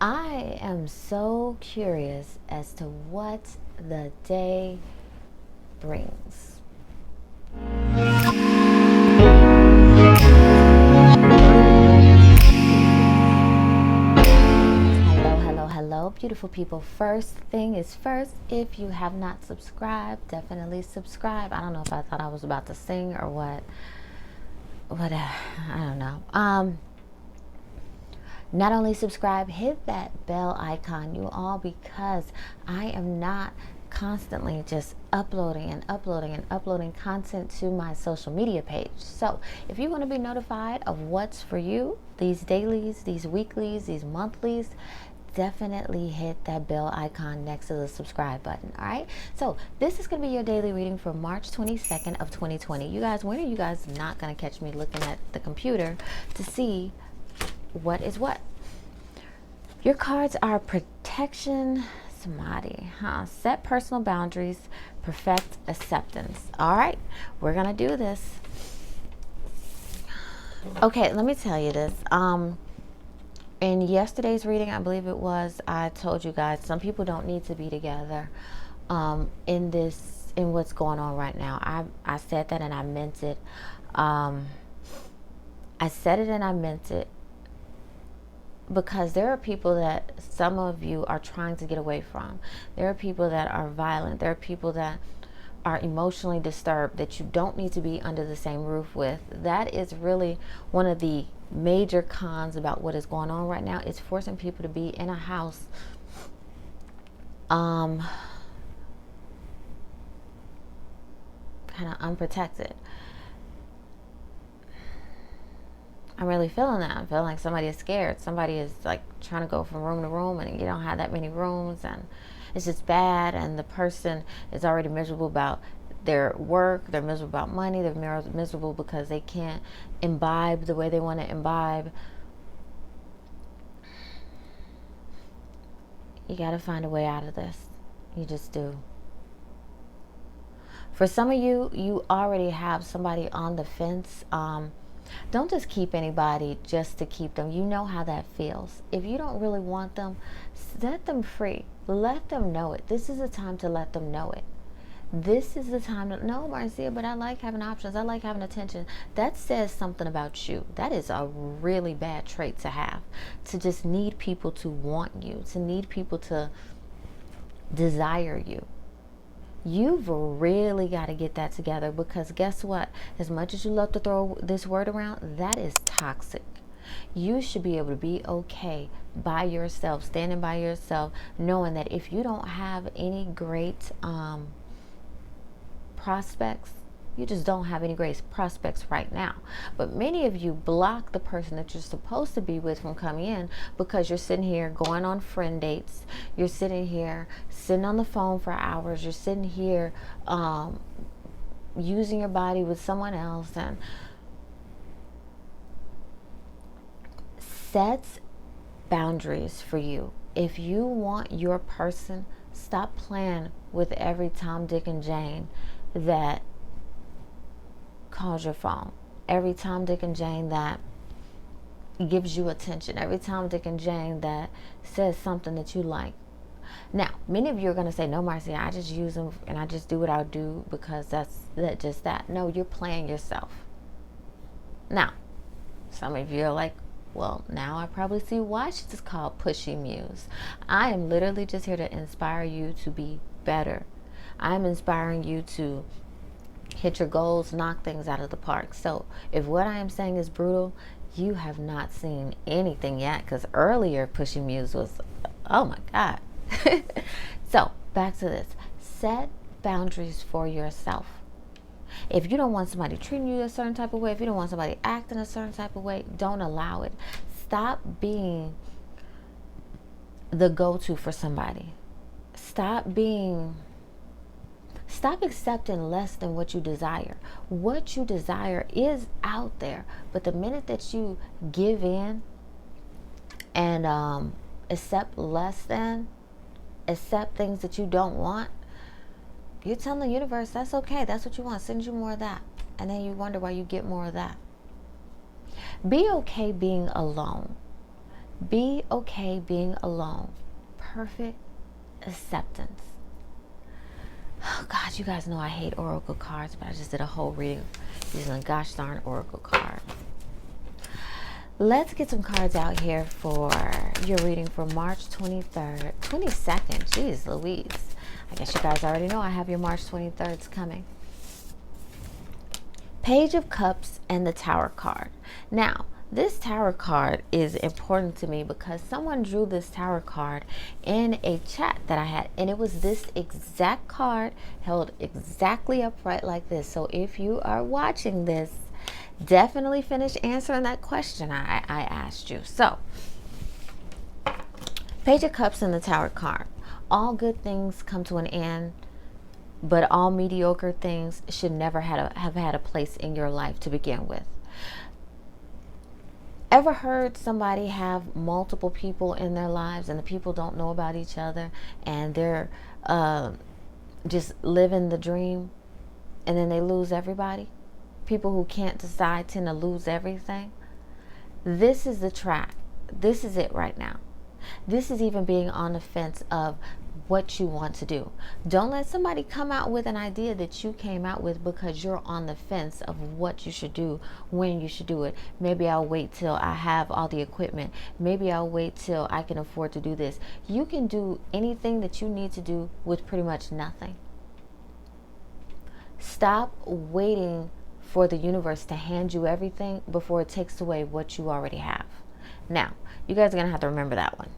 I am so curious as to what the day brings. Hello, hello, hello, beautiful people. First thing is first, if you have not subscribed, definitely subscribe. I don't know if I thought I was about to sing or what. I don't know. Not only subscribe, hit that bell icon, you all, because I am not constantly just uploading and uploading and uploading content to my social media page. So if you want to be notified of what's for you, these dailies, these weeklies, these monthlies, definitely hit that bell icon next to the subscribe button. All right, so this is going to be your daily reading for March 22nd of 2020. You guys, when are you guys not going to catch me looking at the computer to see what is what? Your cards are protection, samadhi, set personal boundaries, perfect acceptance. All right, we're gonna do this. Okay, let me tell you this. In yesterday's reading, I believe it was, I told you guys some people don't need to be together in what's going on right now. I said that and I meant it. I said it and I meant it. Because there are people that some of you are trying to get away from. There are people that are violent. There are people that are emotionally disturbed that you don't need to be under the same roof with. That is really one of the major cons about what is going on right now. It's forcing people to be in a house kind of unprotected. I'm really feeling that. I'm feeling like somebody is scared. Somebody is like trying to go from room to room and you don't have that many rooms and it's just bad. And the person is already miserable about their work. They're miserable about money. They're miserable because they can't imbibe the way they want to imbibe. You got to find a way out of this. You just do. For some of you, you already have somebody on the fence. Don't just keep anybody just to keep them. You know how that feels. If you don't really want them, set them free. Let them know it. This is the time to let them know it. This is the time to, no, Marcia, but I like having options. I like having attention. That says something about you. That is a really bad trait to have. To just need people to want you. To need people to desire you. You've really got to get that together, because guess what? As much as you love to throw this word around, that is toxic. You should be able to be okay by yourself, standing by yourself, knowing that if you don't have any great prospects, you just don't have any great prospects right now. But many of you block the person that you're supposed to be with from coming in because you're sitting here going on friend dates. You're sitting here sitting on the phone for hours. You're sitting here using your body with someone else. And sets boundaries for you. If you want your person, stop playing with every Tom, Dick, and Jane that calls your phone. Every Tom, Dick, and Jane that gives you attention. Every Tom, Dick, and Jane that says something that you like. Now, many of you are going to say, no, Marcia, I just use them and I just do what I do because that's just that. No, you're playing yourself. Now, some of you are like, well, now I probably see why she's called Pushy Muse. I am literally just here to inspire you to be better. I'm inspiring you to hit your goals, knock things out of the park. So if what I am saying is brutal, you have not seen anything yet, because earlier Pushy Muse was, oh my God. So back to this. Set boundaries for yourself. If you don't want somebody treating you a certain type of way, if you don't want somebody acting a certain type of way, don't allow it. Stop being the go-to for somebody. Stop accepting less than what you desire. What you desire is out there. But the minute that you give in and accept less than, accept things that you don't want, you're telling the universe, that's okay. That's what you want. Send you more of that. And then you wonder why you get more of that. Be okay being alone. Be okay being alone. Perfect acceptance. Oh God, you guys know I hate oracle cards, but I just did a whole reading using a gosh darn oracle card. Let's get some cards out here for your reading for March 23rd, 22nd. Jeez Louise. I guess you guys already know I have your March 23rds coming. Page of Cups and the Tower card. Now, this Tower card is important to me because someone drew this Tower card in a chat that I had, and it was this exact card held exactly upright like this. So if you are watching this, definitely finish answering that question I asked you. So, Page of Cups and the Tower card. All good things come to an end, but all mediocre things should never have had a place in your life to begin with. Ever heard somebody have multiple people in their lives and the people don't know about each other and they're just living the dream and then they lose everybody? People who can't decide tend to lose everything. This is the track. This is it right now. This is even being on the fence of what you want to do. Don't let somebody come out with an idea that you came out with because you're on the fence of what you should do, when you should do it. Maybe I'll wait till I have all the equipment. Maybe I'll wait till I can afford to do this. You can do anything that you need to do with pretty much nothing. Stop waiting for the universe to hand you everything before it takes away what you already have. Now, you guys are going to have to remember that one.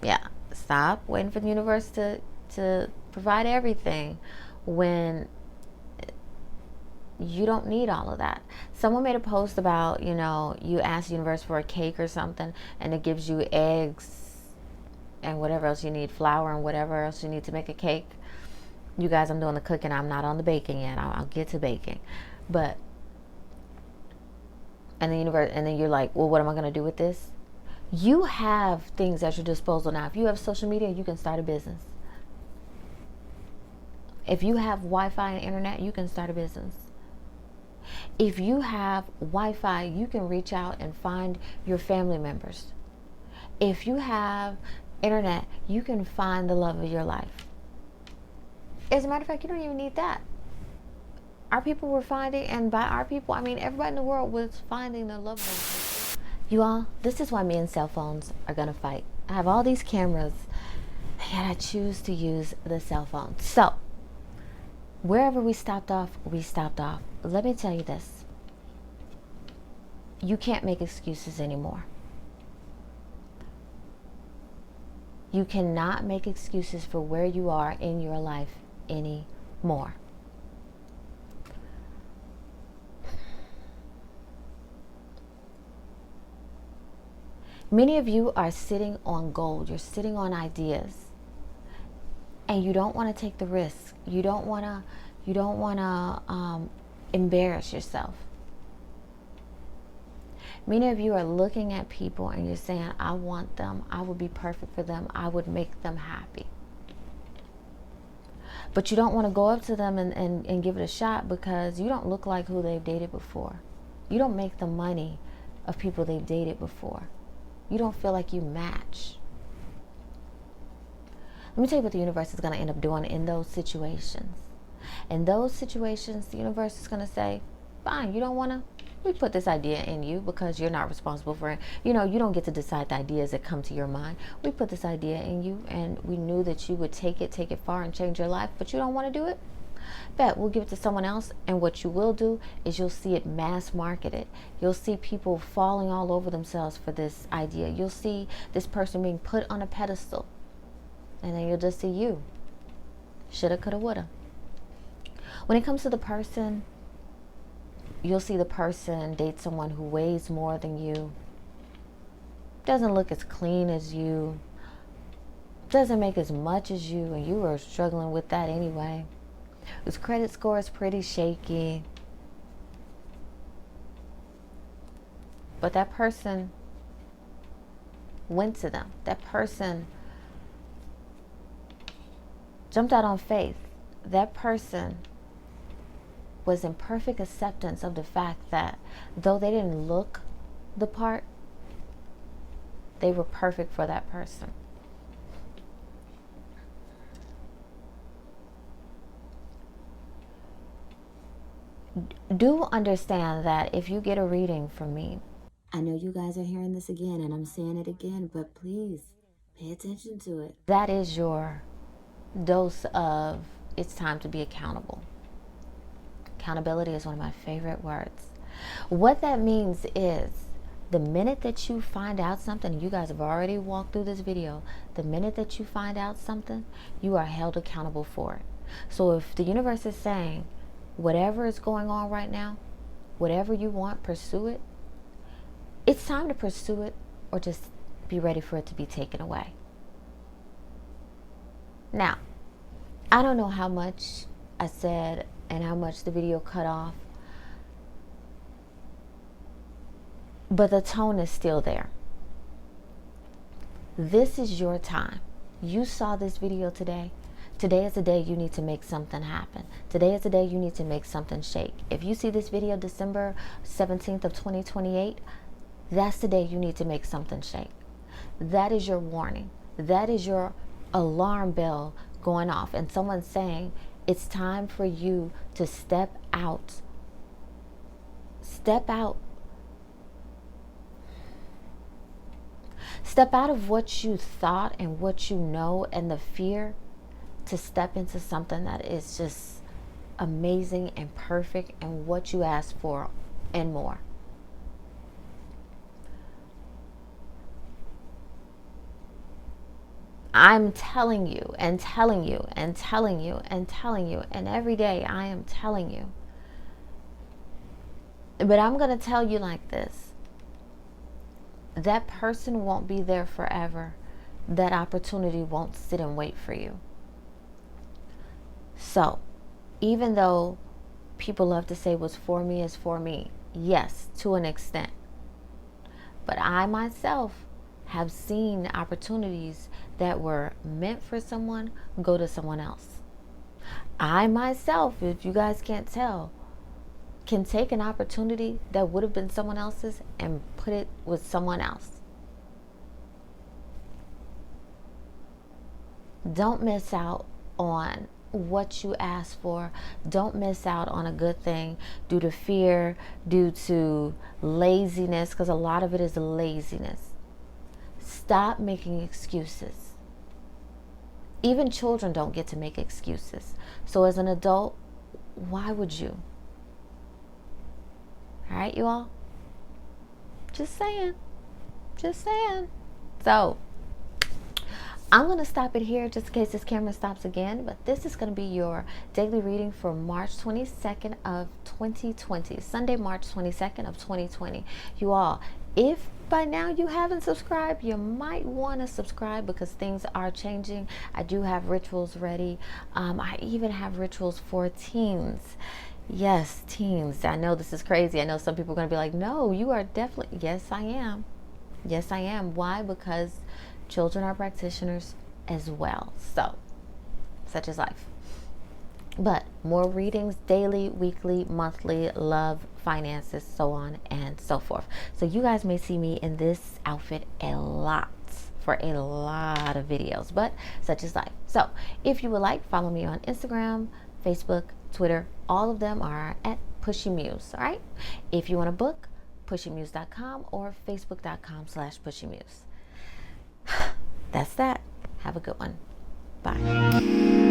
Yeah. Stop waiting for the universe to provide everything when you don't need all of that. Someone made a post about, you ask the universe for a cake or something and it gives you eggs and whatever else you need, flour and whatever else you need to make a cake. You guys, I'm doing the cooking. I'm not on the baking yet. I'll get to baking. But, and the universe, and then you're like, well, what am I going to do with this? You have things at your disposal now. If you have social media, you can start a business. If you have Wi-Fi and internet, you can start a business. If you have Wi-Fi, you can reach out and find your family members. If you have internet, you can find the love of your life. As a matter of fact, you don't even need that. Our people were finding, and by our people, I mean everybody in the world was finding their loved ones. You all, this is why me and cell phones are going to fight. I have all these cameras, and I choose to use the cell phone. So, wherever we stopped off, we stopped off. Let me tell you this. You can't make excuses anymore. You cannot make excuses for where you are in your life anymore. Many of you are sitting on gold. You're sitting on ideas. And you don't want to take the risk. You don't want to embarrass yourself. Many of you are looking at people and you're saying, I want them. I would be perfect for them. I would make them happy. But you don't want to go up to them and give it a shot because you don't look like who they've dated before. You don't make the money of people they've dated before. You don't feel like you match. Let me tell you what the universe is going to end up doing in those situations. In those situations, the universe is going to say, fine, you don't want to, we put this idea in you because you're not responsible for it. You don't get to decide the ideas that come to your mind. We put this idea in you and we knew that you would take it far and change your life, but you don't want to do it. Bet we'll give it to someone else, and what you will do is you'll see it mass marketed. You'll see people falling all over themselves for this idea. You'll see this person being put on a pedestal, and then you'll just see you. Shoulda, coulda, woulda. When it comes to the person, you'll see the person date someone who weighs more than you, doesn't look as clean as you, doesn't make as much as you, and you are struggling with that anyway. Whose credit score is pretty shaky. But that person went to them. That person jumped out on faith. That person was in perfect acceptance of the fact that though they didn't look the part, They were perfect for that person. Do understand that if you get a reading from me, I know you guys are hearing this again and I'm saying it again, but please pay attention to it. That is your dose of it's time to be accountable. Accountability is one of my favorite words. What that means is the minute that you find out something, you guys have already walked through this video, the minute that you find out something, you are held accountable for it. So if the universe is saying, whatever is going on right now, whatever you want, pursue it, it's time to pursue it, or just be ready for it to be taken away. Now, I don't know how much I said and how much the video cut off, but the tone is still there. This is your time. You saw this video today. Today is the day you need to make something happen. Today is the day you need to make something shake. If you see this video December 17th of 2028, that's the day you need to make something shake. That is your warning. That is your alarm bell going off. And someone's saying, it's time for you to step out. Step out. Step out of what you thought and what you know and the fear to step into something that is just amazing and perfect and what you asked for and more. I'm telling you and telling you and telling you and telling you, and every day I am telling you. But I'm going to tell you like this. That person won't be there forever. That opportunity won't sit and wait for you. So, even though people love to say what's for me is for me, yes, to an extent. But I myself have seen opportunities that were meant for someone go to someone else. I myself, if you guys can't tell, can take an opportunity that would have been someone else's and put it with someone else. Don't miss out on what you ask for. Don't miss out on a good thing due to fear, due to laziness, because a lot of it is laziness. Stop making excuses. Even children don't get to make excuses. So as an adult, why would you? All right, you all? Just saying. Just saying. So, I'm going to stop it here just in case this camera stops again. But this is going to be your daily reading for March 22nd of 2020. Sunday, March 22nd of 2020. You all, if by now you haven't subscribed, you might want to subscribe because things are changing. I do have rituals ready. I even have rituals for teens. Yes, teens. I know this is crazy. I know some people are going to be like, no, you are definitely. Yes, I am. Yes, I am. Why? Because children are practitioners as well. So, such is life. But more readings daily, weekly, monthly, love, finances, so on and so forth. So you guys may see me in this outfit a lot for a lot of videos, but such is life. So if you would like, follow me on Instagram, Facebook, Twitter. All of them are at Pushy Muse. All right. If you want a book, pushymuse.com or facebook.com/pushymuse. That's that. Have a good one. Bye.